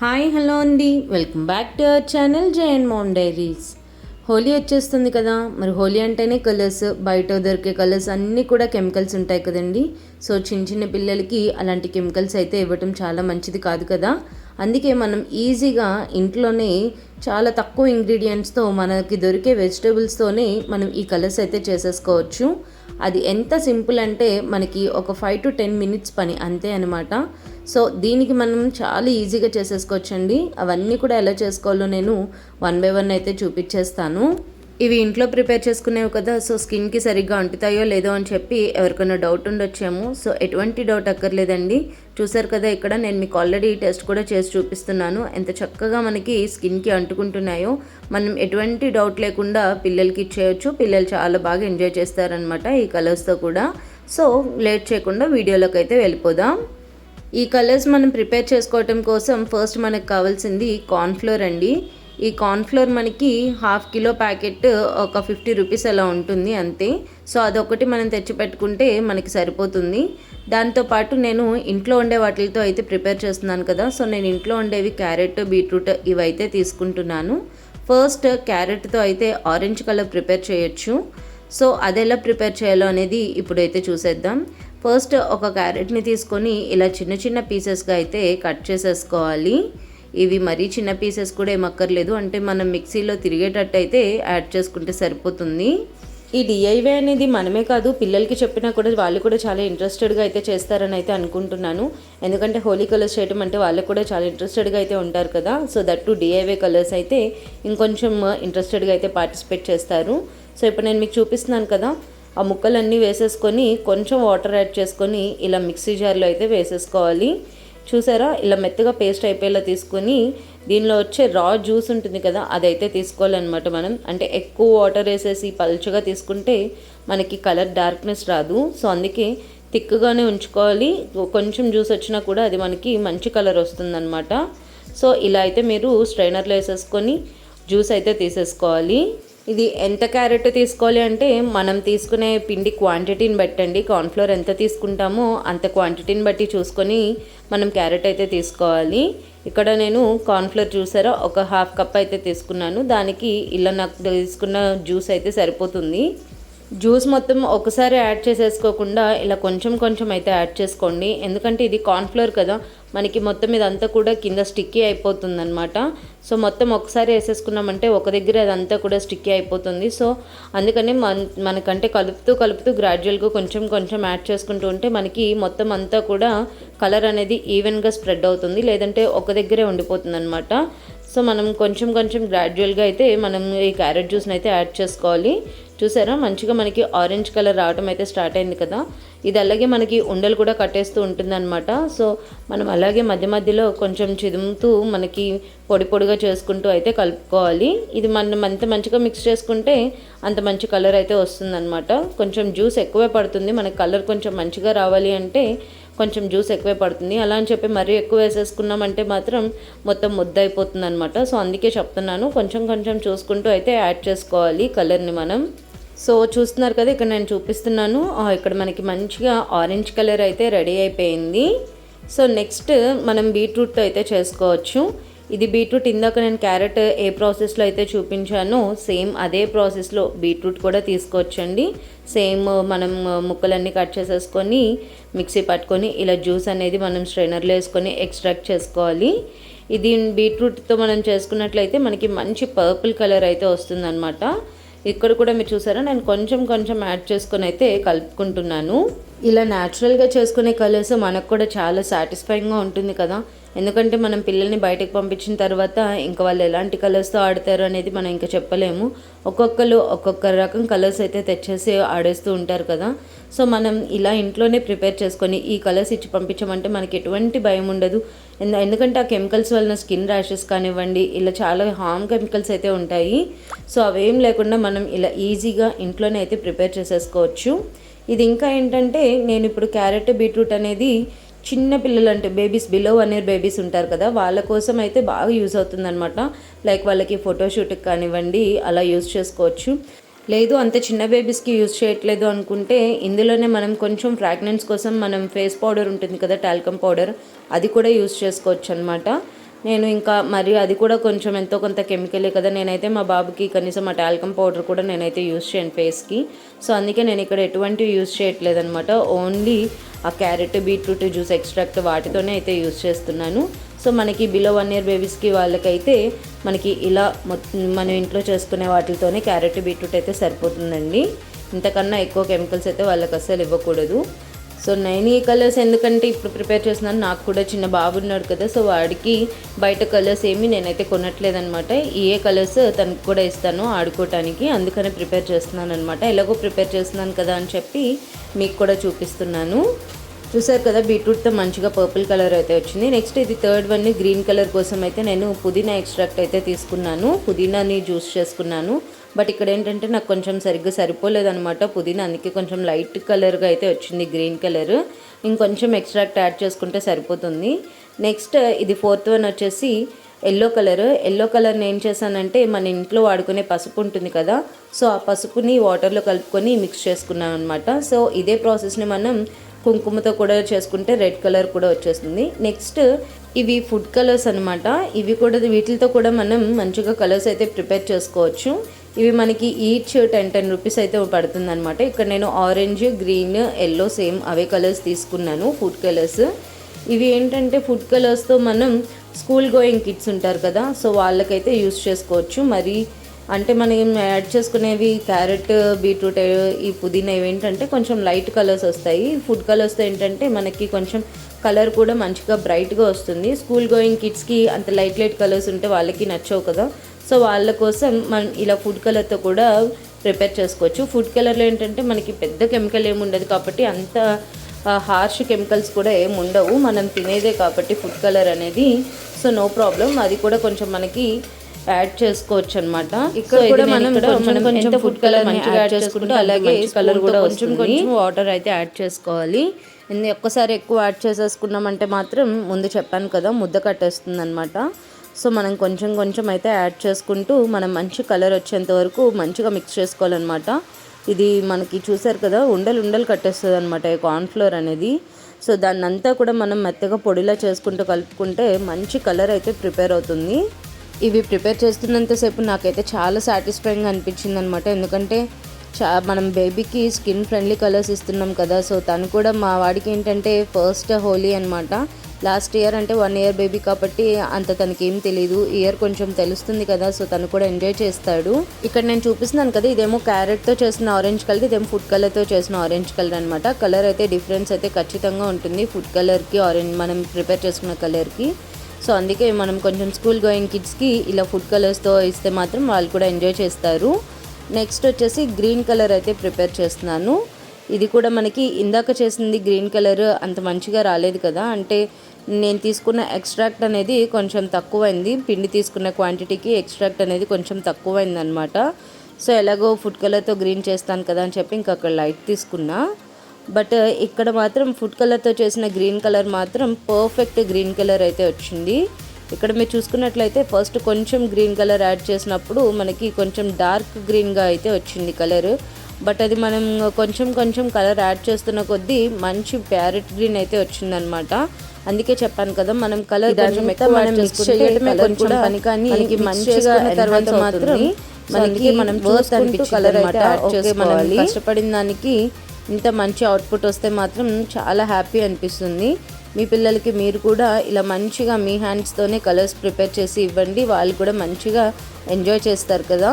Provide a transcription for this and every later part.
Hi hello అండి, welcome back to our channel జై and mom diaries. Holi వచ్చేస్తుంది కదా, మరి హోలీ అంటేనే కలర్స్, బయట దొరికే కలర్స్ అన్నీ కూడా కెమికల్స్ ఉంటాయి కదండి. సో చిన్న చిన్న పిల్లలకి అలాంటి కెమికల్స్ అయితే ఇవ్వటం చాలా మంచిది కాదు కదా. అందుకే మనం ఈజీగా ఇంట్లోనే చాలా తక్కువ ఇంగ్రీడియంట్స్తో మనకి దొరికే వెజిటేబుల్స్తోనే మనం ఈ కలర్స్ అయితే చేసేసుకోవచ్చు. అది ఎంత సింపుల్ అంటే మనకి ఒక 5 to 10 మినిట్స్ పని అంతే అనమాట. సో దీనికి మనం చాలా ఈజీగా చేసేసుకోవచ్చండి. అవన్నీ కూడా ఎలా చేసుకోవాలో నేను 1 by 1 అయితే చూపించేస్తాను. ఇవి ఇంట్లో ప్రిపేర్ చేసుకునేవి కదా, సో స్కిన్కి సరిగ్గా అంటుతాయో లేదో అని చెప్పి ఎవరికైనా డౌట్ ఉండొచ్చేమో. సో ఎటువంటి డౌట్ అక్కర్లేదండి. చూసారు కదా, ఇక్కడ నేను మీకు ఆల్రెడీ టెస్ట్ కూడా చేసి చూపిస్తున్నాను. ఎంత చక్కగా మనకి స్కిన్కి అంటుకుంటున్నాయో. మనం ఎటువంటి డౌట్ లేకుండా పిల్లలకి ఇచ్చేయచ్చు. పిల్లలు చాలా బాగా ఎంజాయ్ చేస్తారనమాట ఈ కలర్స్తో కూడా. సో లేట్ చేయకుండా వీడియోలోకి అయితే వెళ్ళిపోదాం. ఈ కలర్స్ మనం ప్రిపేర్ చేసుకోవటం కోసం ఫస్ట్ మనకు కావాల్సింది కార్న్ఫ్లోర్ అండి. ఈ కార్న్ఫ్లోర్ మనకి 1/2 కిలో ప్యాకెట్ ఒక 50 రూపీస్ అలా ఉంటుంది అంతే. సో అదొకటి మనం తెచ్చి పెట్టుకుంటే మనకి సరిపోతుంది. దాంతోపాటు నేను ఇంట్లో ఉండే వాటితో అయితే ప్రిపేర్ చేస్తున్నాను కదా. సో నేను ఇంట్లో ఉండేవి క్యారెట్, బీట్రూట్ ఇవైతే తీసుకుంటున్నాను. ఫస్ట్ క్యారెట్తో అయితే ఆరెంజ్ కలర్ ప్రిపేర్ చేయొచ్చు. సో అది ఎలా ప్రిపేర్ చేయాలో అనేది ఇప్పుడైతే చూసేద్దాం. ఫస్ట్ ఒక క్యారెట్ని తీసుకొని ఇలా చిన్న చిన్న పీసెస్గా అయితే కట్ చేసేసుకోవాలి. ఇవి మరీ చిన్న పీసెస్ కూడా ఏమక్కర్లేదు, అంటే మనం మిక్సీలో తిరిగేటట్టు అయితే యాడ్ చేసుకుంటే సరిపోతుంది. ఈ డిఐవై అనేది మనమే కాదు, పిల్లలకి చెప్పినా కూడా వాళ్ళు కూడా చాలా ఇంట్రెస్టెడ్గా అయితే చేస్తారని అయితే అనుకుంటున్నాను. ఎందుకంటే హోలీ కలర్స్ చేయడం అంటే వాళ్ళు కూడా చాలా ఇంట్రెస్టెడ్గా అయితే ఉంటారు కదా. So that to DIY colours అయితే ఇంకొంచెం ఇంట్రెస్టెడ్గా అయితే పార్టిసిపేట్ చేస్తారు. సో ఇప్పుడు నేను మీకు చూపిస్తున్నాను కదా, ఆ ముక్కలన్నీ వేసేసుకొని కొంచెం వాటర్ యాడ్ చేసుకొని ఇలా మిక్సీ జార్లో అయితే వేసేసుకోవాలి. చూసారా, ఇలా మెత్తగా పేస్ట్ అయిపోయేలా తీసుకొని దీనిలో వచ్చే రా జ్యూస్ ఉంటుంది కదా, అదైతే తీసుకోవాలన్నమాట మనం. అంటే ఎక్కువ వాటర్ వేసేసి పల్చగా తీసుకుంటే మనకి కలర్ డార్క్నెస్ రాదు. సో అందుకే థిక్గానే ఉంచుకోవాలి. కొంచెం జ్యూస్ వచ్చినా కూడా అది మనకి మంచి కలర్ వస్తుందన్నమాట. సో ఇలా అయితే మీరు స్ట్రైనర్లో వేసేసుకొని జ్యూస్ అయితే తీసేసుకోవాలి. ఇది ఎంత క్యారెట్ తీసుకోవాలి అంటే మనం తీసుకునే పిండి క్వాంటిటీని బట్టండి. కార్న్ఫ్లోర్ ఎంత తీసుకుంటామో అంత క్వాంటిటీని బట్టి చూసుకొని మనం క్యారెట్ అయితే తీసుకోవాలి. ఇక్కడ నేను కార్న్ఫ్లోర్ చూసారా ఒక 1/2 కప్ అయితే తీసుకున్నాను. దానికి ఇలా నాకు తీసుకున్న జ్యూస్ అయితే సరిపోతుంది. జ్యూస్ మొత్తం ఒకసారి యాడ్ చేసేసుకోకుండా ఇలా కొంచెం కొంచెం అయితే యాడ్ చేసుకోండి. ఎందుకంటే ఇది కార్న్ఫ్లోర్ కదా, మనకి మొత్తం ఇదంతా కూడా కింద స్టిక్కీ అయిపోతుంది అనమాట. సో మొత్తం ఒకసారి వేసేసుకున్నామంటే ఒక దగ్గర అదంతా కూడా స్టిక్కీ అయిపోతుంది. సో అందుకని మనకంటే కలుపుతూ గ్రాడ్యువల్గా కొంచెం కొంచెం యాడ్ చేసుకుంటూ ఉంటే మనకి మొత్తం అంతా కూడా కలర్ అనేది ఈవెన్గా స్ప్రెడ్ అవుతుంది. లేదంటే ఒక దగ్గరే ఉండిపోతుంది అనమాట. సో మనం కొంచెం కొంచెం గ్రాడ్యువల్గా అయితే మనం ఈ క్యారెట్ జ్యూస్ని అయితే యాడ్ చేసుకోవాలి. చూసారా, మంచిగా మనకి ఆరెంజ్ కలర్ రావడం అయితే స్టార్ట్ అయింది కదా. ఇది అలాగే మనకి ఉండలు కూడా కట్టేస్తూ ఉంటుందన్నమాట. సో మనం అలాగే మధ్య మధ్యలో కొంచెం చిదుముతూ మనకి పొడి పొడిగా చేసుకుంటూ అయితే కలుపుకోవాలి. ఇది మనం ఎంత మంచిగా మిక్స్ చేసుకుంటే అంత మంచి కలర్ అయితే వస్తుందన్నమాట. కొంచెం జ్యూస్ ఎక్కువే పడుతుంది, మనకి కలర్ కొంచెం మంచిగా రావాలి అంటే కొంచెం జ్యూస్ ఎక్కువే పడుతుంది. అలా అని చెప్పి మరీ ఎక్కువ వేసేసుకున్నామంటే మాత్రం మొత్తం ముద్ద అయిపోతుంది అనమాట. సో అందుకే చెప్తున్నాను, కొంచెం కొంచెం చూసుకుంటూ అయితే యాడ్ చేసుకోవాలి కలర్ని మనం. సో చూస్తున్నారు కదా, ఇక్కడ నేను చూపిస్తున్నాను. ఇక్కడ మనకి మంచిగా ఆరెంజ్ కలర్ అయితే రెడీ అయిపోయింది. సో నెక్స్ట్ మనం బీట్రూట్తో అయితే చేసుకోవచ్చు. ఇది బీట్రూట్ ఇందాక నేను క్యారెట్ ఏ ప్రాసెస్లో అయితే చూపించానో సేమ్ అదే ప్రాసెస్లో బీట్రూట్ కూడా తీసుకోవచ్చండి. సేమ్ మనం ముక్కలన్నీ కట్ చేసేసుకొని మిక్సీ పట్టుకొని ఇలా జ్యూస్ అనేది మనం స్ట్రైనర్లో వేసుకొని ఎక్స్ట్రాక్ట్ చేసుకోవాలి. ఇది బీట్రూట్తో మనం చేసుకున్నట్లయితే మనకి మంచి పర్పుల్ కలర్ అయితే వస్తుందన్నమాట. ఇక్కడ కూడా మీరు చూసారా, నేను కొంచెం కొంచెం యాడ్ చేసుకొని అయితే కలుపుకుంటున్నాను. ఇలా న్యాచురల్గా చేసుకునే కలర్స్ మనకు కూడా చాలా సాటిస్ఫైయింగ్గా ఉంటుంది కదా. ఎందుకంటే మనం పిల్లల్ని బయటకు పంపించిన తర్వాత ఇంకా వాళ్ళు ఎలాంటి కలర్స్తో ఆడతారు అనేది మనం ఇంకా చెప్పలేము. ఒక్కొక్కరు ఒక్కొక్క రకం కలర్స్ అయితే తెచ్చేసి ఆడేస్తూ ఉంటారు కదా. సో మనం ఇలా ఇంట్లోనే ప్రిపేర్ చేసుకొని ఈ కలర్స్ ఇచ్చి పంపించామంటే మనకి ఎటువంటి భయం ఉండదు. ఎందుకంటే ఆ కెమికల్స్ వలన స్కిన్ ర్యాషెస్ కానివ్వండి, ఇలా చాలా హార్మ్ కెమికల్స్ అయితే ఉంటాయి. సో అవేం లేకుండా మనం ఇలా ఈజీగా ఇంట్లోనే అయితే ప్రిపేర్ చేసేసుకోవచ్చు. ఇది ఇంకా ఏంటంటే నేను ఇప్పుడు క్యారెట్, బీట్రూట్ అనేది చిన్న పిల్లలు అంటే బేబీస్ బిలో 1 year బేబీస్ ఉంటారు కదా, వాళ్ళ కోసం అయితే బాగా యూజ్ అవుతుందన్నమాట. లైక్ వాళ్ళకి ఫోటోషూట్కి కానివ్వండి అలా యూజ్ చేసుకోవచ్చు. లేదు అంత చిన్న బేబీస్కి యూజ్ చేయట్లేదు అనుకుంటే ఇందులోనే మనం కొంచెం ఫ్రాగ్రెన్స్ కోసం మనం ఫేస్ పౌడర్ ఉంటుంది కదా, టాల్కమ్ పౌడర్, అది కూడా యూజ్ చేసుకోవచ్చు అనమాట. నేను ఇంకా మరి అది కూడా కొంచెం ఎంతో కొంత కెమికలే కదా, నేనైతే మా బాబుకి కనీసం ఆ టాల్కమ్ పౌడర్ కూడా నేనైతే యూస్ చేయను ఫేస్కి. సో అందుకే నేను ఇక్కడ ఎటువంటివి యూస్ చేయట్లేదు అనమాట. ఓన్లీ ఆ క్యారెట్ బీట్రూట్ జ్యూస్ ఎక్స్ట్రాక్ట్ వాటితోనే అయితే యూస్ చేస్తున్నాను. సో మనకి బిలో 1 year బేబీస్కి వాళ్ళకైతే మనకి ఇలా మనం ఇంట్లో చేసుకునే వాటితోనే క్యారెట్ బీట్రూట్ అయితే సరిపోతుందండి. ఇంతకన్నా ఎక్కువ కెమికల్స్ అయితే వాళ్ళకి అస్సలు ఇవ్వకూడదు. సో నేను ఈ కలర్స్ ఎందుకంటే ఇప్పుడు ప్రిపేర్ చేస్తున్నాను, నాకు కూడా చిన్న బాబు ఉన్నాడు కదా, సో వాడికి బయట కలర్స్ ఏమీ నేనైతే కొనట్లేదనమాట. ఏ కలర్స్ తనకు కూడా ఇస్తాను ఆడుకోవటానికి, అందుకనే ప్రిపేర్ చేస్తున్నాను అనమాట. ఎలాగో ప్రిపేర్ చేస్తున్నాను కదా అని చెప్పి మీకు కూడా చూపిస్తున్నాను. చూసారు కదా, బీట్రూట్తో మంచిగా పర్పుల్ కలర్ అయితే వచ్చింది. నెక్స్ట్ ఇది థర్డ్ వన్ గ్రీన్ కలర్ కోసం అయితే నేను పుదీనా ఎక్స్ట్రాక్ట్ అయితే తీసుకున్నాను, పుదీనాని జ్యూస్ చేసుకున్నాను. బట్ ఇక్కడ ఏంటంటే నాకు కొంచెం సరిగ్గా సరిపోలేదనమాట పుదీనా, అందుకే కొంచెం లైట్ కలర్గా అయితే వచ్చింది గ్రీన్ కలర్. ఇంకొంచెం ఎక్స్ట్రాక్ట్ యాడ్ చేసుకుంటే సరిపోతుంది. నెక్స్ట్ ఇది ఫోర్త్ వన్ వచ్చేసి ఎల్లో కలర్ని ఏం చేశానంటే మన ఇంట్లో వాడుకునే పసుపు ఉంటుంది కదా, సో ఆ పసుపుని వాటర్లో కలుపుకొని మిక్స్ చేసుకున్నాను అనమాట. సో ఇదే ప్రాసెస్ని మనం కుంకుమతో కూడా చేసుకుంటే రెడ్ కలర్ కూడా వచ్చేస్తుంది. నెక్స్ట్ ఇవి ఫుడ్ కలర్స్ అనమాట. ఇవి కూడా వీటితో కూడా మనం మంచిగా కలర్స్ అయితే ప్రిపేర్ చేసుకోవచ్చు. ఇవి మనకి ఈచ్ 10 రూపీస్ అయితే పడుతుంది అనమాట. ఇక్కడ నేను ఆరెంజ్, గ్రీన్, ఎల్లో సేమ్ అవే కలర్స్ తీసుకున్నాను, ఫుడ్ కలర్స్. ఇవి ఏంటంటే ఫుడ్ కలర్స్తో మనం స్కూల్ గోయింగ్ కిడ్స్ ఉంటారు కదా, సో వాళ్ళకైతే యూస్ చేసుకోవచ్చు. మరి అంటే మనం యాడ్ చేసుకునేవి క్యారెట్, బీట్రూట్, ఈ పుదీనా ఇవి ఏంటంటే కొంచెం లైట్ కలర్స్ వస్తాయి. ఫుడ్ కలర్స్తో ఏంటంటే మనకి కొంచెం కలర్ కూడా మంచిగా బ్రైట్గా వస్తుంది. స్కూల్ గోయింగ్ కిడ్స్కి అంత లైట్ కలర్స్ ఉంటే వాళ్ళకి నచ్చవు కదా, సో వాళ్ళ కోసం మనం ఇలా ఫుడ్ కలర్తో కూడా ప్రిపేర్ చేసుకోవచ్చు. ఫుడ్ కలర్లో ఏంటంటే మనకి పెద్ద కెమికల్ ఏమి ఉండదు కాబట్టి అంత హార్ష్ కెమికల్స్ కూడా ఏమి ఉండవు, మనం తినేదే కాబట్టి ఫుడ్ కలర్ అనేది. సో నో ప్రాబ్లం, అది కూడా కొంచెం మనకి యాడ్ చేసుకోవచ్చు అనమాట. ఇక్కడ కూడా మనం కొంచెం ఫుడ్ కలర్ మంచిగా యాడ్ చేసుకుంటూ అలాగే కలర్ కూడా కొంచెం వాటర్ అయితే యాడ్ చేసుకోవాలి. ఒక్కసారి ఎక్కువ యాడ్ చేసేసుకున్నామంటే మాత్రం ముందు చెప్పాను కదా ముద్ద కట్టేస్తుంది అనమాట. సో మనం కొంచెం అయితే యాడ్ చేసుకుంటూ మనం మంచి కలర్ వచ్చేంత వరకు మంచిగా మిక్స్ చేసుకోవాలన్నమాట. ఇది మనకి చూసారు కదా ఉండలు కట్టేస్తుంది అనమాట ఈ కార్న్ఫ్లోర్ అనేది. సో దాన్ని అంతా కూడా మనం మెత్తగా పొడిలా చేసుకుంటూ కలుపుకుంటే మంచి కలర్ అయితే ప్రిపేర్ అవుతుంది. ఇవి ప్రిపేర్ చేస్తున్నంతసేపు నాకైతే చాలా సాటిస్ఫైయింగ్ అనిపించింది అనమాట. ఎందుకంటే మనం బేబీకి స్కిన్ ఫ్రెండ్లీ కలర్స్ ఇస్తున్నాం కదా, సో తను కూడా మా వాడికి ఏంటంటే ఫస్ట్ హోలీ అనమాట. లాస్ట్ ఇయర్ అంటే 1 year బేబీ కాబట్టి అంత తనకి ఏం తెలియదు, ఇయర్ కొంచెం తెలుస్తుంది కదా, సో తను కూడా ఎంజాయ్ చేస్తాడు. ఇక్కడ నేను చూపిస్తున్నాను కదా, ఇదేమో క్యారెట్తో చేసిన ఆరెంజ్ కలర్, ఇదేమో ఫుడ్ కలర్తో చేసిన ఆరెంజ్ కలర్ అనమాట. కలర్ అయితే డిఫరెన్స్ అయితే ఖచ్చితంగా ఉంటుంది ఫుడ్ కలర్కి ఆరెంజ్ మనం ప్రిపేర్ చేసుకున్న కలర్కి. సో అందుకే మనం కొంచెం స్కూల్ గోయింగ్ కిడ్స్కి ఇలా ఫుడ్ కలర్స్తో ఇస్తే మాత్రం వాళ్ళు కూడా ఎంజాయ్ చేస్తారు. నెక్స్ట్ వచ్చేసి గ్రీన్ కలర్ అయితే ప్రిపేర్ చేస్తున్నాను. ఇది కూడా మనకి ఇందాక చేసింది గ్రీన్ కలర్ అంత మంచిగా రాలేదు కదా, అంటే నేను తీసుకున్న ఎక్స్ట్రాక్ట్ అనేది కొంచెం తక్కువైంది, పిండి తీసుకున్న క్వాంటిటీకి ఎక్స్ట్రాక్ట్ అనేది కొంచెం తక్కువైంది అనమాట. సో ఎలాగో ఫుడ్ కలర్తో గ్రీన్ చేస్తాను కదా అని చెప్పి ఇంకా అక్కడ లైట్ తీసుకున్నా. బట్ ఇక్కడ మాత్రం ఫుడ్ కలర్తో చేసిన గ్రీన్ కలర్ మాత్రం పర్ఫెక్ట్ గ్రీన్ కలర్ అయితే వచ్చింది. ఇక్కడ మీరు చూసుకున్నట్లయితే ఫస్ట్ కొంచెం గ్రీన్ కలర్ యాడ్ చేసినప్పుడు మనకి కొంచెం డార్క్ గ్రీన్గా అయితే వచ్చింది కలర్. బట్ అది మనం కొంచెం కలర్ యాడ్ చేస్తున్న కొద్దీ మంచి ప్యారెట్ గ్రీన్ అయితే వచ్చిందనమాట. అందుకే చెప్పాను కదా మనం కలర్ కొంచెం మిక్స్ చేయడమే కొంచెం పని, కానీ మనకి మంచిగా తర్వాత మాత్రం మనకి మనం చూసుకుంటూ కలర్ అయితే యాడ్ చేసుకోవాలి. కష్టపడిన దానికి ఇంత మంచి అవుట్పుట్ వస్తే మాత్రం చాలా హ్యాపీ అనిపిస్తుంది. మీ పిల్లలకి మీరు కూడా ఇలా మంచిగా మీ హ్యాండ్స్తోనే కలర్స్ ప్రిపేర్ చేసి ఇవ్వండి, వాళ్ళు కూడా మంచిగా ఎంజాయ్ చేస్తారు కదా.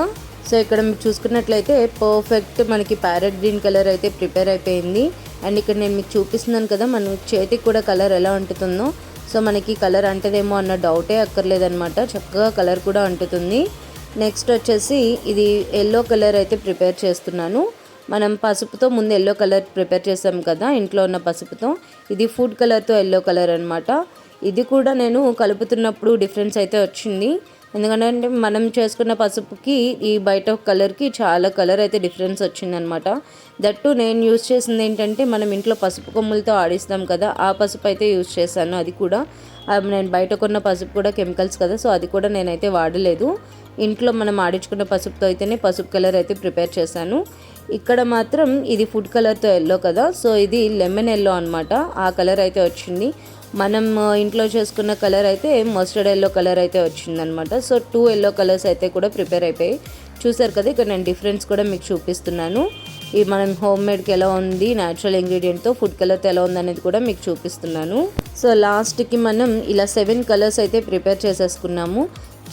సో ఇక్కడ మీరు చూసుకున్నట్లయితే పర్ఫెక్ట్ మనకి ప్యారెట్ గ్రీన్ కలర్ అయితే ప్రిపేర్ అయిపోయింది. అండ్ ఇక్కడ నేను మీకు చూపిస్తున్నాను కదా మన చేతికి కూడా కలర్ ఎలా అంటుతుందో. సో మనకి కలర్ అంటదేమో అన్న డౌటే అక్కర్లేదనమాట, చక్కగా కలర్ కూడా అంటుతుంది. నెక్స్ట్ వచ్చేసి ఇది ఎల్లో కలర్ అయితే ప్రిపేర్ చేస్తున్నాను. మనం పసుపుతో ముందు ఎల్లో కలర్ ప్రిపేర్ చేసాం కదా ఇంట్లో ఉన్న పసుపుతో, ఇది ఫుడ్ కలర్తో ఎల్లో కలర్ అనమాట. ఇది కూడా నేను కలుపుతున్నప్పుడు డిఫరెన్స్ అయితే వచ్చింది, ఎందుకంటే మనం చేసుకున్న పసుపుకి ఈ బయట కలర్కి చాలా కలర్ అయితే డిఫరెన్స్ వచ్చిందనమాట. దట్టు నేను యూజ్ చేసింది ఏంటంటే మనం ఇంట్లో పసుపు కొమ్ములతో ఆడిస్తాం కదా, ఆ పసుపు అయితే యూజ్ చేశాను. అది కూడా నేను బయట కొన్న పసుపు కూడా కెమికల్స్ కదా, సో అది కూడా నేనైతే వాడలేదు. ఇంట్లో మనం ఆడించుకున్న పసుపుతో అయితేనే పసుపు కలర్ అయితే ప్రిపేర్ చేశాను. ఇక్కడ మాత్రం ఇది ఫుడ్ కలర్తో ఎల్లో కదా, సో ఇది లెమన్ ఎల్లో అనమాట, ఆ కలర్ అయితే వచ్చింది. మనం ఇంట్లో చేసుకున్న కలర్ అయితే మస్టర్డ్ ఎల్లో కలర్ అయితే వచ్చిందనమాట. సో 2 ఎల్లో కలర్స్ అయితే కూడా ప్రిపేర్ అయిపోయాయి. చూసారు కదా, ఇక్కడ నేను డిఫరెన్స్ కూడా మీకు చూపిస్తున్నాను. ఈ మనం హోమ్ మేడ్కి ఎలా ఉంది, న్యాచురల్ ఇంగ్రీడియంట్తో ఫుడ్ కలర్తో ఎలా ఉంది అనేది కూడా మీకు చూపిస్తున్నాను. సో లాస్ట్కి మనం ఇలా 7 కలర్స్ అయితే ప్రిపేర్ చేసేసుకున్నాము.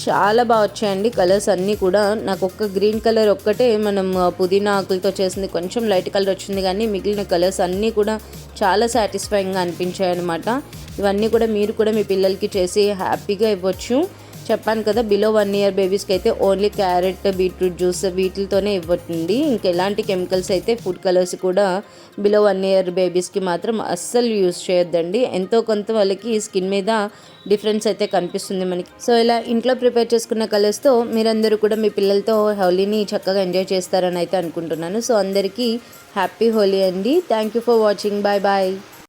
చాలా బాగా వచ్చాయండి కలర్స్ అన్నీ కూడా. నాకు ఒక్క గ్రీన్ కలర్ ఒక్కటే మనం పుదీనా ఆకులతో చేసింది కొంచెం లైట్ కలర్ వచ్చింది, కానీ మిగిలిన కలర్స్ అన్నీ కూడా చాలా సాటిస్ఫైయింగ్గా అనిపించాయి అనమాట. ఇవన్నీ కూడా మీరు కూడా మీ పిల్లలకి చేసి హ్యాపీగా ఇవ్వచ్చు. చెప్పాను కదా, బిలో 1 ఇయర్ బేబీస్కి అయితే ఓన్లీ క్యారెట్, బీట్రూట్ జ్యూస్ వీటితోనే ఇవ్వతుంది. ఇంకెలాంటి కెమికల్స్ అయితే ఫుడ్ కలర్స్ కూడా బిలో 1 ఇయర్ బేబీస్కి మాత్రం అస్సలు యూస్ చేయొద్దండి. ఎంతో కొంత వాళ్ళకి స్కిన్ మీద డిఫరెన్స్ అయితే కనిపిస్తుంది మనకి. సో ఇలా ఇంట్లో ప్రిపేర్ చేసుకున్న కలర్స్తో మీరందరూ కూడా మీ పిల్లలతో హోలీని చక్కగా ఎంజాయ్ చేస్తారని అయితే అనుకుంటున్నాను. సో అందరికీ హ్యాపీ హోలీ అండి. Thank you for watching. Bye bye.